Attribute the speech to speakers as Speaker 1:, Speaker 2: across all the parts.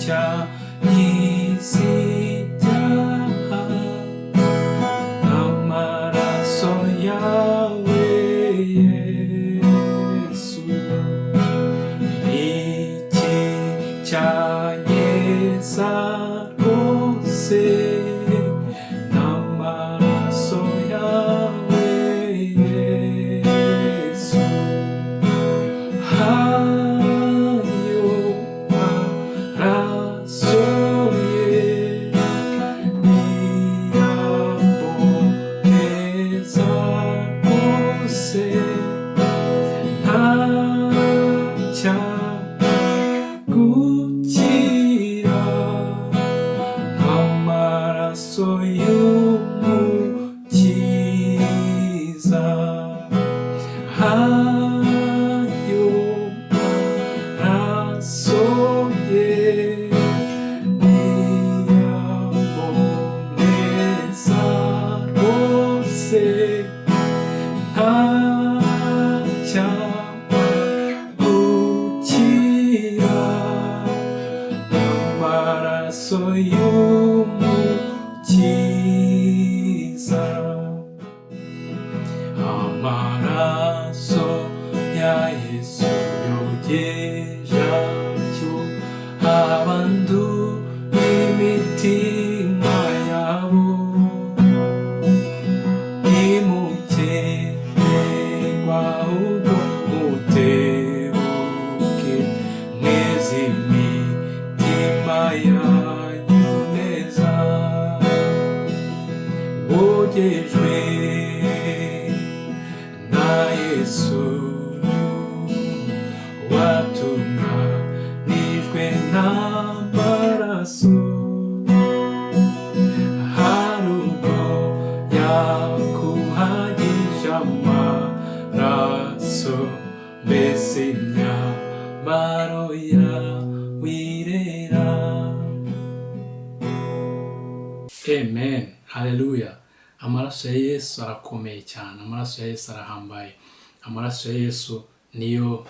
Speaker 1: cyanyizibyaha amaraso yawe Yesu iki cyanyeza rwose n'amaraso yawe Yesu hayo maraso ye niyaboneza rwose gukira amaraso y'umukiza hayo maraso ye niyaboneza rwose amaraso y'umukiza amaraso ya Yesu yogeje atyo abandura imitima yabo imukererwa ahubwo mutebuke mweze imitima yanyu neza bogejwe na Yesu watunganijwe n'amaraso hari ubwo yakuhagije amaraso mbese imyambaro yawe irera. Amen, haleluya. Amaraso ya Yesu arakomeye cyane, amaraso ya Yesu arahambaye, amaraso ya Yesu niyo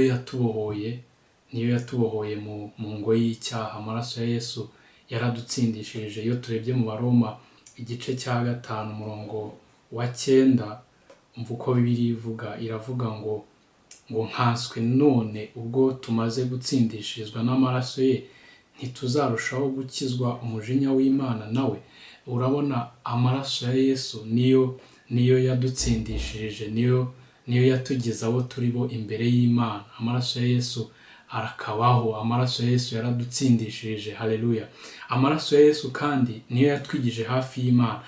Speaker 1: yatubohoye, niyo yatubohoye mu ngoyi y'icyaha. Amaraso ya Yesu yaradutsindishije. Iyo turebye mu Baroma igice cya 5 umurongo wa 9 umva uko Bibiliya ivuga, iravuga ngo nkaswe none ubwo tumaze gutsindishirizwa n'amaraso ye ntituzarushaho gukizwa umujinya w'Imana nawe. Urabona amaraso ya Yesu niyo yadutsindishirije, niyo yatugeza abo turi bo imbere y'Imana. Amaraso ya Yesu arakabaho, amaraso ya Yesu yaradutsindishirije. Haleluya. Amaraso ya Yesu kandi niyo yatwigije hafi y'Imana.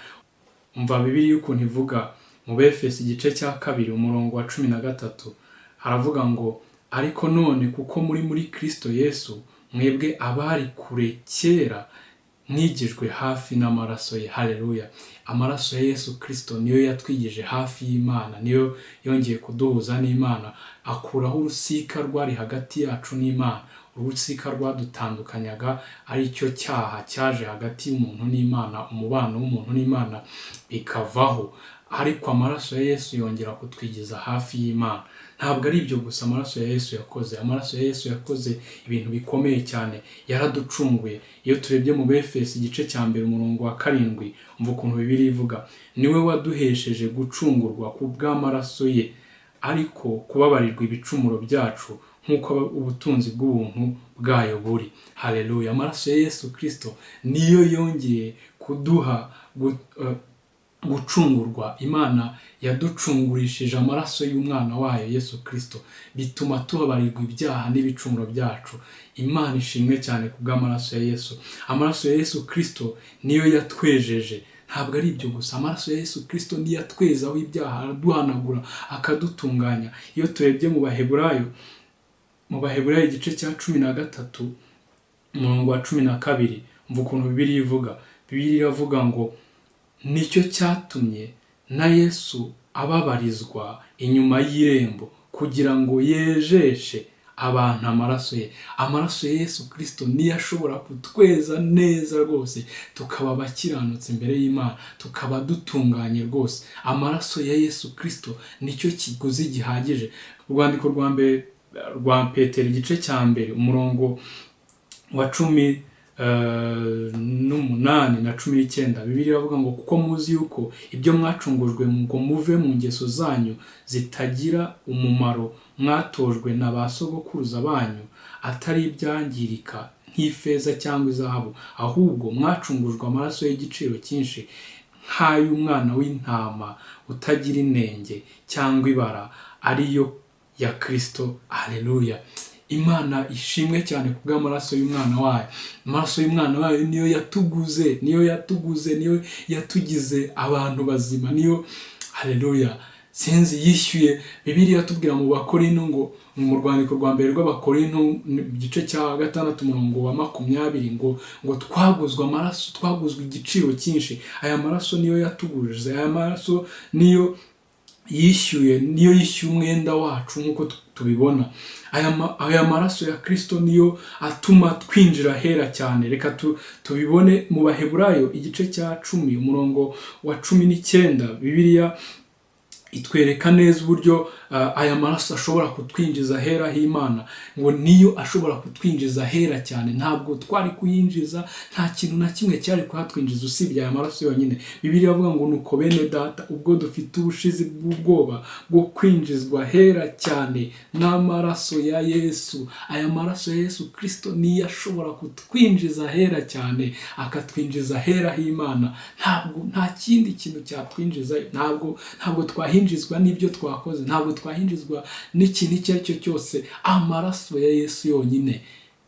Speaker 1: Umva Bibiliya ukuntu ivuga mu Befeso igice cya 2 umurongo wa 13 haravuga ngo ariko none kuko muri Kristo Yesu mwebwe abari kure kera mwigijwe hafi n'amaraso ye. Haleluya. Amaraso ya Yesu Kristo niyo yatwigije hafi y'Imana, niyo yongeye kuduhuza n'Imana, akuraho urusika rwari hagati yacu n'Imana, urusika rwadutandukanyaga ari cyo cyaha cyaje hagati y'umuntu n'Imana, umubano w'umuntu n'Imana ikavaho. Ariko amaraso ya Yesu yongera kutwigiza hafi y'Imana. Ntabwo ari ibyo gusa amaraso ya Yesu yakoze, amaraso ya Yesu yakoze ibintu bikomeye cyane, yaraducunguye. Iyo turebye mu Befeso igice cya 1 umurongo wa 7 umva ukuntu Bibiliya ivuga, niwe waduhesheje gucungurwa ku bw'amaraso ye, ariko kubabarirwa ibicumuro byacu nk'uko ubutunzi bw'ubuntu bwayo buri. Haleluya. Amaraso ya Yesu Kristo niyo yongeye kuduha gucungurwa. Imana yaducungurishije amaraso y'umwana wayo Yesu Kristo, bituma tubabarirwa ibyaha n'ibicumuro byacu. Imana ishimwe cyane ku bw'amaraso ya Yesu. Amaraso ya Yesu Kristo niyo yatwejeje. Ntabwo ari ibyo gusa, amaraso ya Yesu Kristo niyo yatwezaho ibyaha, araduhanagura akadutunganya. Iyo turebye mu Baheburayo igice cya 13 umurongo wa 12 umva ukuntu Bibiliya ivuga. Bibiliya iravuga ngo nicyo cyatumye na Yesu ababarizwa inyuma y'irembo kugira ngo yejeshe abantu amaraso ye. Amaraso ya Yesu Kristo niyo ashobora kutweza neza rwose, tukaba bakiranutse imbere y'Imana, tukaba dutunganye rwose. Amaraso ya Yesu Kristo nicyo kiguzi gihagije. Urwandiko rwa Petero igice cya 2 umurongo wa 18 na 19 Bibiliya iravuga ngo kuko muzi yuko ibyo mwacungujwe ngo muve mu ngeso zanyu zitagira umumaro mwatojwe na ba sogokuruza banyu atari ibyangirika nk'ifeza cyangwa izahabu, ahubwo mwacungujwe amaraso y'igiciro cyinshi nk'ay'umwana w'intama utagira inenge cyangwa ibara, ariyo ya Kristo. Haleluya! Imana ishimwe cyane kubw'amaraso y'umwana wayo. Amaraso y'umwana wayo niyo yatuguze, niyo yatugize abantu bazima, niyo haleluya sinzi yishyuye. Bibiliya tubwira mu Bakorinto ngo mu rwandiko rwa mbere rw'Abakorinto igice cya 6 umurongo wa 20 ngo twaguzwe amaraso, twaguzwe igiciro cyinshi. Aya maraso niyo yatuguje, aya maraso niyo yishyuye umwenda wacu nk'uko tubibona. Aya maraso ya Kristo niyo atuma twinjira hera cyane. Reka tubibone mu Baheburayo igice cya 10 umurongo wa 19. Bibiliya itwereka neza uburyo aya maraso ashobora kutwinjiza hera h'Imana, ngo niyo ashobora kutwinjiza hera cyane. Ntabwo twari kuyinjiza, nta kintu na kimwe cyari kuhatwinjiza usibye aya maraso yonyine. Bibiliya avuga ngo nuko bene data, ubwo dufite ubushizi bw'ubwoba bwo kwinjizwa hera cyane n'amaraso ya Yesu. Aya maraso ya Yesu Kristo niyo ashobora kutwinjiza hera cyane, akatwinjiza hera h'Imana. Nta kindi kintu cyatwinjiza. Ntabwo twahinjizwa n'ibyo twakoze, ntabwo twahinjizwa n'ikintu icyo ari cyo cyose. Amaraso ya Yesu yonyine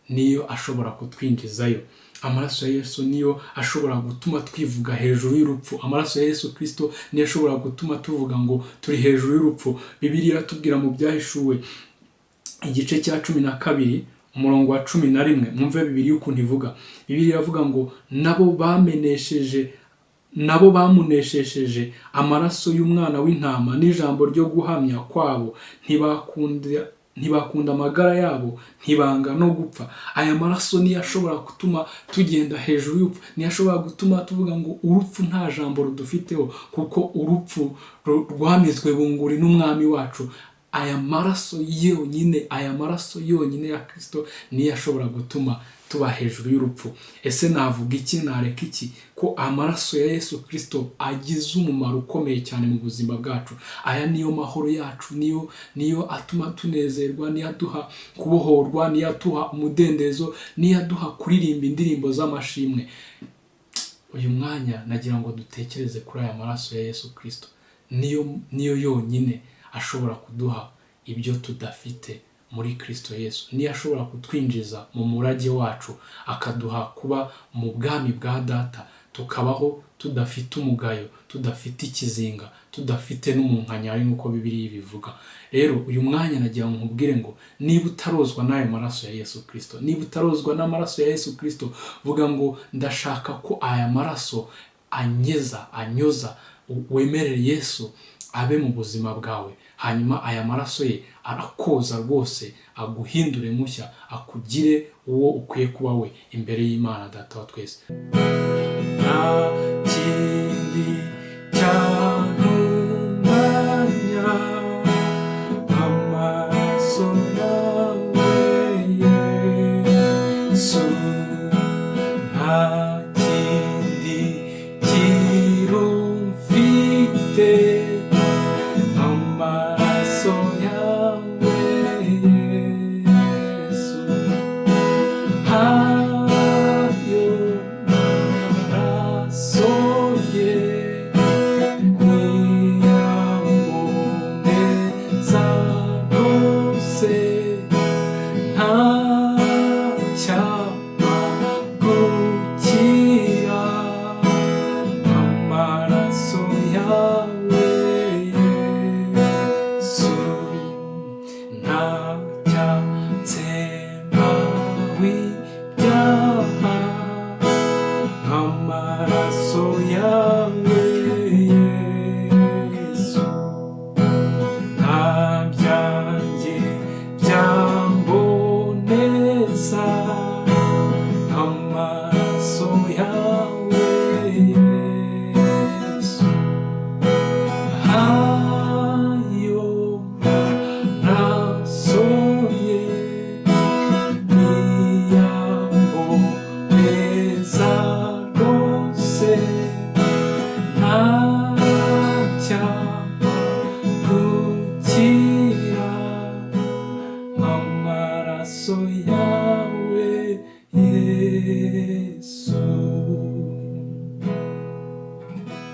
Speaker 1: niyo ashobora kutwinjizayo. Amaraso ya Yesu niyo ashobora gutuma twivuga hejuru y'urupfu. Amaraso ya Yesu Kristo niyo ashobora gutuma tuvuga ngo turi hejuru y'urupfu. Bibiliya iratubwira mu Byahishuwe igice cya 12 umurongo wa 11. Mwumve Bibiliya ukuntu ivuga. Bibiliya iravuga ngo nabo bamuneshesheje amaraso y'umwana w'intama n'ijambo ryo guhamya kwabo, ntibakunda amagara yabo, ntibanga no gupfa. Aya maraso niyo ashobora gutuma tugenda hejuru y'urupfu, niyo ashobora gutuma tuvuga ngo urupfu nta jambo rudufiteho, kuko urupfu rwamizwe bunguri n'umwami wacu. Aya maraso yonyine ya Kristo niyo ashobora gutuma tuba hejuru y'urupfu. Ese navuga iki, nareka iki? Ko amaraso ya Yesu Kristo agize umumaro ukomeye cyane mu buzima bwacu. Aya niyo mahoro yacu, niyo atuma tunezerwa, niyo aduha kubohorwa, niyo aduha umudendezo, niyo aduha kuririmba indirimbo z'amashimwe. Uyu mwanya nagira ngo dutekereze kuri aya maraso ya Yesu Kristo. Niyo yonyine ashobora kuduha ibyo tudafite muri Kristo Yesu. Niyo ashobora kutwinjiza mu murage wacu, akaduha kuba mu bwami bwa Data, tukabaho tudafite umugayo, tudafite ikizinga, tudafite n'umunkanyari nk'uko Bibiliya ibivuga. Rero uyu mwanya nagira ngo nkubwire ngo niba utarozwa n'ayo maraso ya Yesu Kristo, niba utarozwa n'amaraso ya Yesu Kristo, vuga ngo ndashaka ko aya maraso anyoza, wemerere Yesu abe mu buzima bwawe. Hanyuma aya maraso ye arakoza rwose, aguhindure mushya, akugire uwo ukwiye kuba we imbere y'Imana Data wa twese. Nta kindi cyantunganya amaraso yawe Yesu, nta kindi kirumfite amaraso yawe Yesu. Ayo maraso ye niyamboneza rwose, nta cyama gukira amaraso yawe Yesu. Nta cyatsemba w'ibyaha amaraso yawe Yesu. Nta byanjye byamboneza